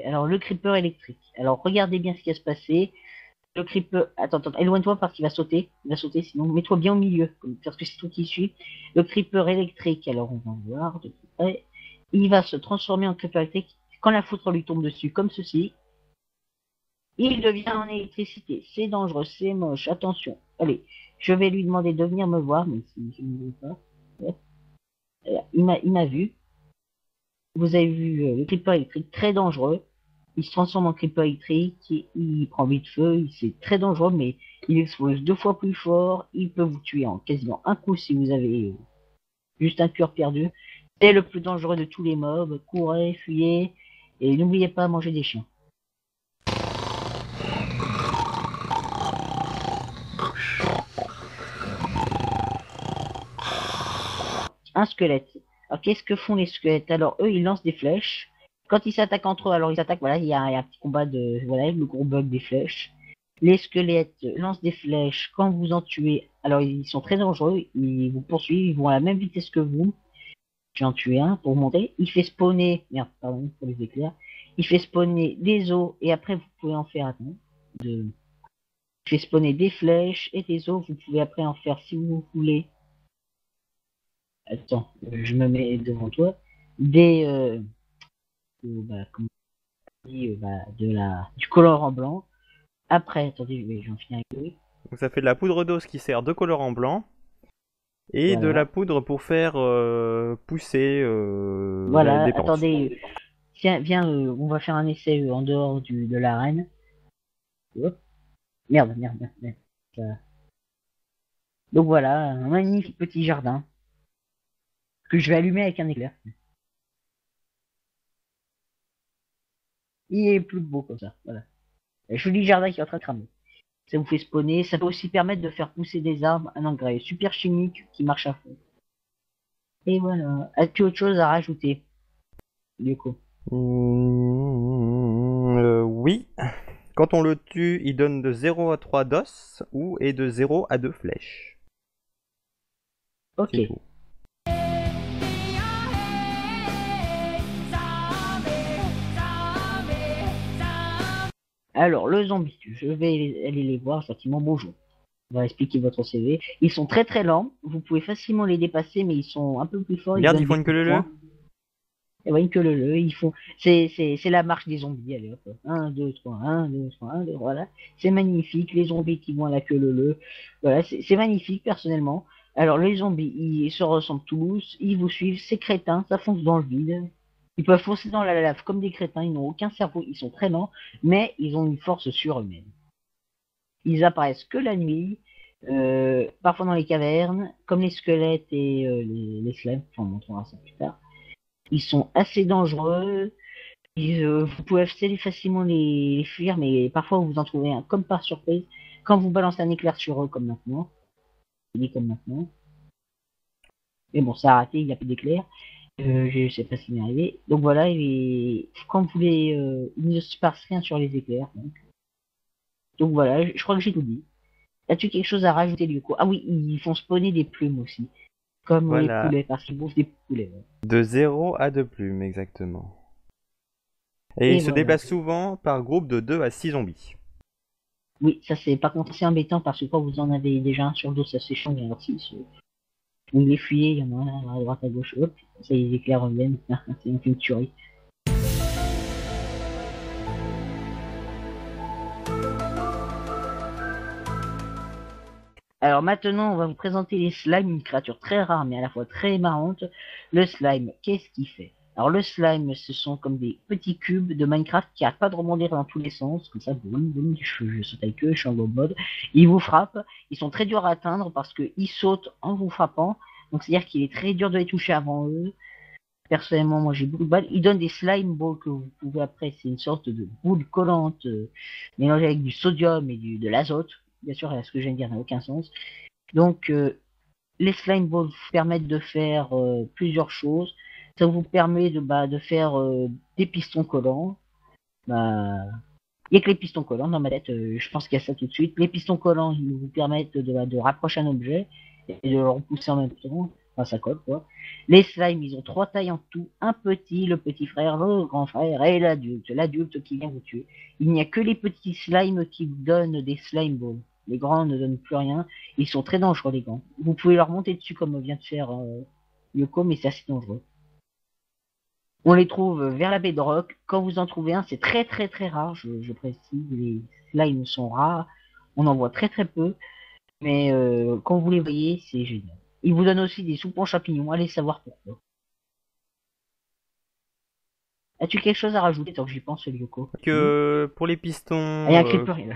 Alors, le creeper électrique. Alors, regardez bien ce qui va se passer. Le creeper... Attends, éloigne-toi parce qu'il va sauter. Il va sauter, sinon mets-toi bien au milieu, parce que c'est tout qui suit. Le creeper électrique, alors on va voir de près. Il va se transformer en creeper électrique quand la foudre lui tombe dessus, comme ceci. Il devient en électricité. C'est dangereux, c'est moche. Attention. Allez, je vais lui demander de venir me voir, mais si je ne veux pas. Ouais. Il m'a vu. Vous avez vu le creeper électrique, très dangereux. Il se transforme en creeper électrique, il prend vite feu, c'est très dangereux, mais il explose 2 fois plus fort. Il peut vous tuer en quasiment un coup si vous avez juste un cœur perdu. C'est le plus dangereux de tous les mobs. Courez, fuyez, et n'oubliez pas à manger des chiens. Un squelette. Alors qu'est-ce que font les squelettes? Alors eux, ils lancent des flèches. Quand ils s'attaquent entre eux, alors ils attaquent, voilà, il y a un petit combat de, voilà, le gros bug des flèches. Les squelettes lancent des flèches quand vous en tuez. Alors ils sont très dangereux, ils vous poursuivent, ils vont à la même vitesse que vous. J'en tue un pour monter. Il fait spawner, merde, pardon pour les éclairs. Il fait spawner des os et après vous pouvez en faire de... Il fait spawner des flèches et des os. Vous pouvez après en faire si vous voulez. Attends, je me mets devant toi. Des comment on dit, du colorant blanc. Après, attendez, j'en finis avec eux. Donc ça fait de la poudre d'os qui sert de colorant blanc et de la Voilà. poudre pour faire pousser Voilà, des pentes. attendez. Tiens, viens, on va faire un essai en dehors de l'arène. Hop. Merde. Donc voilà, un magnifique petit jardin que je vais allumer avec un éclair. Il est plus beau comme ça, voilà. Un joli jardin qui est en train de cramer. Ça vous fait spawner, ça peut aussi permettre de faire pousser des arbres, un engrais super chimique qui marche à fond. Et voilà. As-tu autre chose à rajouter, du coup? Oui. Quand on le tue, il donne de 0 à 3 d'os ou et de 0 à 2 flèches. Ok. C'est tout. Alors, le zombie, je vais aller les voir, gentiment, bonjour. On va expliquer votre CV. Ils sont très très lents, vous pouvez facilement les dépasser, mais ils sont un peu plus forts, ils Regarde, ils donnent font des une coups queue de leu. poing. Et voyez que ils font, c'est la marche des zombies, allez hop, 1, 2, 3, 1, 2, 3, 1, 2, voilà. C'est magnifique, les zombies qui vont à la queue leu. Voilà, c'est magnifique, personnellement. Alors, les zombies, ils se ressemblent tous, ils vous suivent, c'est crétin, ça fonce dans le vide. Ils peuvent foncer dans la lave comme des crétins, ils n'ont aucun cerveau, ils sont très lents, mais ils ont une force surhumaine. Ils apparaissent que la nuit, parfois dans les cavernes, comme les squelettes et les slimes, enfin, on montrera ça plus tard. Ils sont assez dangereux. Vous pouvez assez facilement les fuir, mais parfois vous en trouvez un comme par surprise. Quand vous balancez un éclair sur eux, comme maintenant. Il dit comme maintenant. Mais bon, ça a raté, il n'y a plus d'éclair. Je sais pas ce qui m'est arrivé. Donc voilà, quand vous voulez, il ne se passe rien sur les éclairs. Donc voilà, je crois que j'ai tout dit. As-tu quelque chose à rajouter du coup? Ah oui, ils font spawner des plumes aussi. Comme les Voilà. poulets, parce qu'ils bouffent des poulets. Ouais. De 0 à 2 plumes, exactement. Et Et ils se voilà. déplacent souvent par groupe de 2 à 6 zombies. Oui, ça c'est par contre c'est embêtant parce que quand vous en avez déjà un sur le dos, ça c'est chiant. Alors si vous les fuyez, il y en a un à droite, à gauche, hop, ça les éclairs reviennent. C'est une tuerie. Alors maintenant, on va vous présenter les slimes, une créature très rare mais à la fois très marrante. Le slime, qu'est-ce qu'il fait? Alors le slime, ce sont comme des petits cubes de Minecraft qui n'arrêtent pas de rebondir dans tous les sens, comme ça, boum, boum, je saute avec eux, je suis en mode. Ils vous frappent, ils sont très durs à atteindre parce qu'ils sautent en vous frappant, donc c'est-à-dire qu'il est très dur de les toucher avant eux. Personnellement, moi j'ai beaucoup de balles. Ils donnent des slime balls que vous pouvez après, c'est une sorte de boule collante mélangée avec du sodium et de l'azote. Bien sûr, ce que je viens de dire n'a aucun sens. Donc, les slime balls vous permettent de faire plusieurs choses. Ça vous permet de faire des pistons collants. Bah, il n'y a que les pistons collants dans ma tête, je pense qu'il y a ça tout de suite. Les pistons collants, ils vous permettent de rapprocher un objet et de le repousser en même temps. Enfin, ça colle, quoi. Les slimes, ils ont 3 tailles en tout. Un petit, le petit frère, le grand frère et l'adulte. L'adulte qui vient vous tuer. Il n'y a que les petits slimes qui donnent des slime balls. Les grands ne donnent plus rien. Ils sont très dangereux, les grands. Vous pouvez leur monter dessus comme vient de faire Yoko, mais c'est assez dangereux. On les trouve vers la baie de rock. Quand vous en trouvez un, c'est très très très rare, je précise. Les slimes sont rares. On en voit très très peu. Mais quand vous les voyez, c'est génial. Ils vous donnent aussi des soupes en champignons. Allez savoir pourquoi. As-tu quelque chose à rajouter tant que j'y pense, Lyoko? Que pour les Ah, il y a pistons, un creeper, là.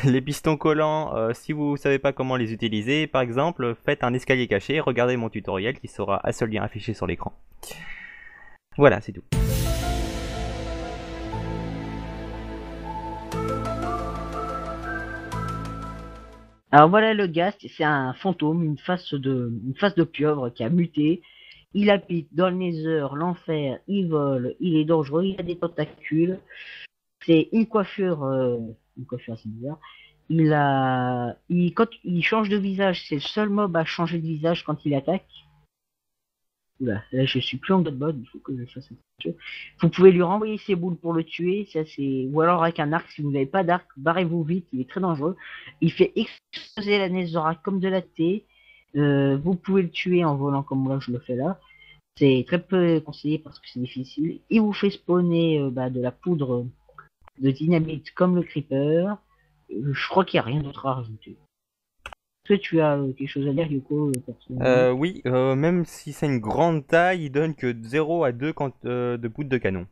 les pistons collants, si vous savez pas comment les utiliser, par exemple, faites un escalier caché, regardez mon tutoriel qui sera à ce lien affiché sur l'écran. Voilà, c'est tout. Alors voilà le Ghast, c'est un fantôme, une face de pieuvre qui a muté. Il habite dans le Nether, l'enfer, il vole, il est dangereux, il a des tentacules. C'est une coiffure assez bizarre. Quand il change de visage, c'est le seul mob à changer de visage quand il attaque. Oula, là je suis plus en god mode, il faut que je fasse un truc. Vous pouvez lui renvoyer ses boules pour le tuer, ça c'est. Ou alors avec un arc, si vous n'avez pas d'arc, barrez-vous vite, il est très dangereux. Il fait exploser la Netherrack comme de la thé. Vous pouvez le tuer en volant comme moi je le fais là. C'est très peu conseillé parce que c'est difficile. Il vous fait spawner de la poudre de dynamite comme le creeper. Je crois qu'il n'y a rien d'autre à rajouter. Est-ce que tu as quelque chose à dire, Yoko, personnellement? Oui, même si c'est une grande taille, il donne que 0 à 2 de poudre de canon.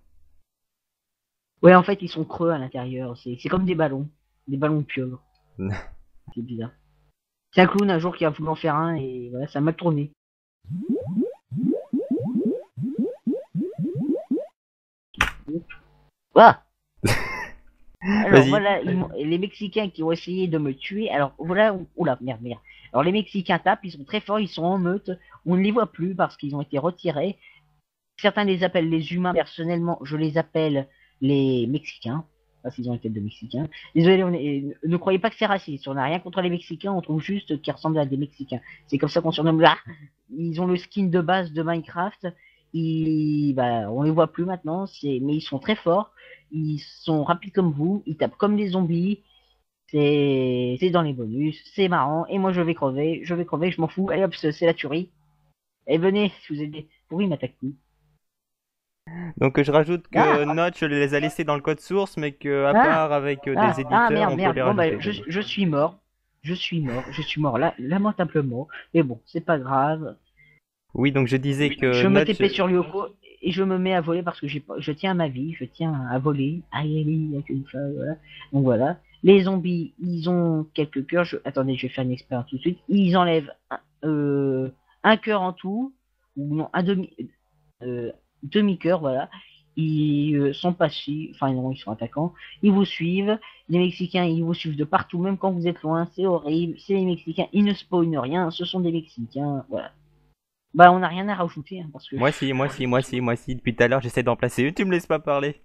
Ouais, en fait, ils sont creux à l'intérieur. C'est comme des ballons de pieuvre. C'est bizarre. C'est un clown un jour qui a voulu en faire un et voilà, ça a mal tourné. Ah. Alors Vas-y. voilà, les Mexicains qui ont essayé de me tuer. Alors voilà, oula, merde, merde. Alors les Mexicains tapent, ils sont très forts, ils sont en meute. On ne les voit plus parce qu'ils ont été retirés. Certains les appellent les humains. Personnellement, je les appelle les Mexicains. Parce qu'ils ont une tête de Mexicains. Désolé, ne croyez pas que c'est raciste. On n'a rien contre les Mexicains, on trouve juste qu'ils ressemblent à des Mexicains. C'est comme ça qu'on surnomme là. Ils ont le skin de base de Minecraft. On les voit plus maintenant, mais ils sont très forts. Ils sont rapides comme vous. Ils tapent comme des zombies. C'est dans les bonus. C'est marrant. Et moi, je vais crever, je m'en fous. Allez hop, c'est la tuerie. Et venez, je vous ai pourri, m'attaque plus. Donc je rajoute que Ah, Notch les a laissés dans le code source, mais que à ah, part avec des éditeurs, merde, on peut merde. les Bon, rajouter. je suis mort. Je suis mort là, lamentablement. Mais bon, c'est pas grave. Oui, donc je disais que Je me Notch. TP sur Lyoko et je me mets à voler parce que je tiens à ma vie, je tiens à voler. Aïe, il y a qu'une fois, voilà. Donc voilà. Les zombies, ils ont quelques cœurs. Attendez, je vais faire une expérience tout de suite. Ils enlèvent un cœur en tout, ou non, demi-cœur, voilà. Ils sont passifs, enfin non, ils sont attaquants. Ils vous suivent. Les Mexicains, ils vous suivent de partout, même quand vous êtes loin. C'est horrible. C'est les Mexicains, ils ne spawnent rien. Ce sont des Mexicains, voilà. Bah, on n'a rien à rajouter, hein, parce que Moi si, moi si, moi si, moi si. Depuis tout à l'heure, j'essaie d'en placer une, tu me laisses pas parler.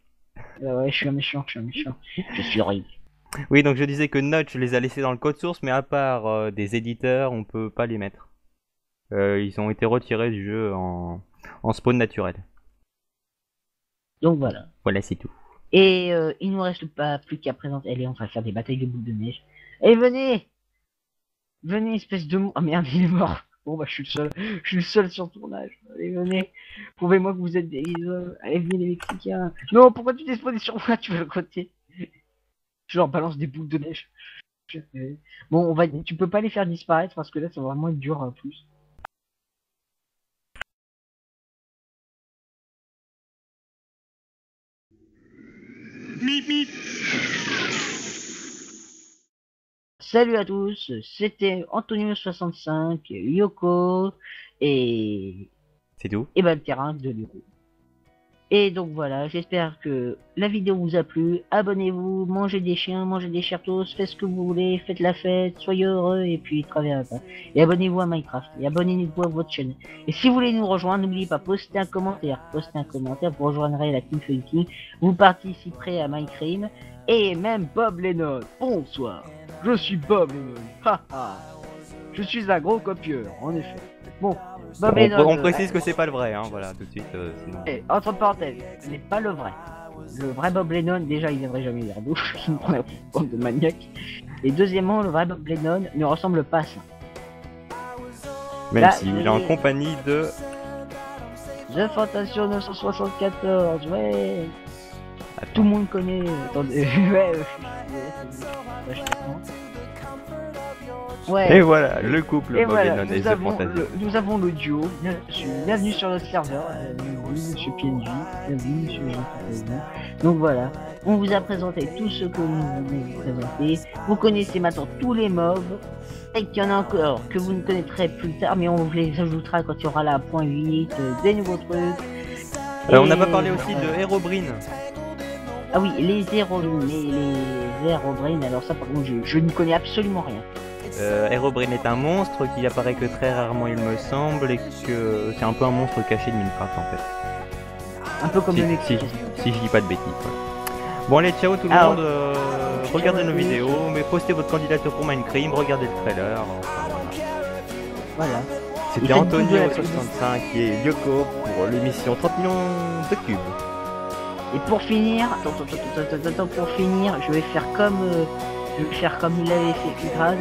ouais, je suis un méchant, je suis horrible. Oui, donc je disais que Notch les a laissés dans le code source, mais à part des éditeurs, on peut pas les mettre. Ils ont été retirés du jeu en spawn naturel. Donc voilà. Voilà, c'est tout. Et il nous reste pas plus qu'à présenter. Allez, on va faire des batailles de boules de neige. Et venez, venez, espèce de oh merde, il est mort. Bon bah je suis le seul sur le tournage. Allez, venez, prouvez-moi que vous êtes des allez, venez les Mexicains. Non, pourquoi tu t'es spawné sur moi, tu veux le côté. Je leur balance des boules de neige. Bon, tu peux pas les faire disparaître parce que là, ça va vraiment être dur en plus. Salut à tous, c'était Antonio65, Yoko et C'est tout. le terrain de Lyoko. Et donc voilà, j'espère que la vidéo vous a plu. Abonnez-vous, mangez des chiens, mangez des chiertos, faites ce que vous voulez, faites la fête, soyez heureux et puis travaillez pas. Et abonnez-vous à Minecraft et abonnez-vous à votre chaîne. Et si vous voulez nous rejoindre, n'oubliez pas, postez un commentaire, vous rejoindrez la Team Funky, vous participerez à Minecraft et même Bob Lennon. Bonsoir, je suis Bob Lennon. Je suis un gros copieur, en effet. Bon, Bob On, Lennon, on précise que c'est pas le vrai, hein, voilà, tout de suite, sinon... entre parenthèses, ce n'est pas le vrai. Le vrai Bob Lennon, déjà, il viendrait jamais vers nous, il me prendrait pour de maniaque. Et deuxièmement, le vrai Bob Lennon ne ressemble pas à ça. Même Là, s'il est en compagnie de... The Fantasio 974, ouais. Attends. Tout le monde connaît. Attendez, ouais. Ouais. Et voilà, le couple Et Bob voilà, Lennon et The Fantasio. nous avons le duo. Bienvenue sur notre serveur. Bienvenue, monsieur PNJ. Bienvenue, monsieur Jean. Donc voilà, on vous a présenté tout ce que nous voulons vous présenter. Vous connaissez maintenant tous les mobs. Et qu'il y en a encore que vous ne connaîtrez plus tard, mais on vous les ajoutera quand il y aura la point 8, des nouveaux trucs. On n'a pas parlé aussi de Herobrine. Ah oui, les Herobrine, alors ça par contre je n'y connais absolument rien. Herobrine est un monstre qui apparaît que très rarement il me semble et que c'est un peu un monstre caché de Minecraft en fait. Un peu comme si, le Mexique. Si je dis pas de bêtises. Voilà. Bon allez, ciao tout le monde, regardez nos vidéos, mais postez votre candidature pour Minecraft, regardez le trailer. Voilà. C'était Antonio65 et Yoko pour l'émission 30 millions de cubes. Et pour finir, je vais faire comme il avait fait Kigrad.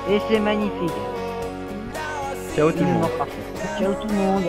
Et c'est magnifique. Ciao tout le monde. Ciao tout le monde.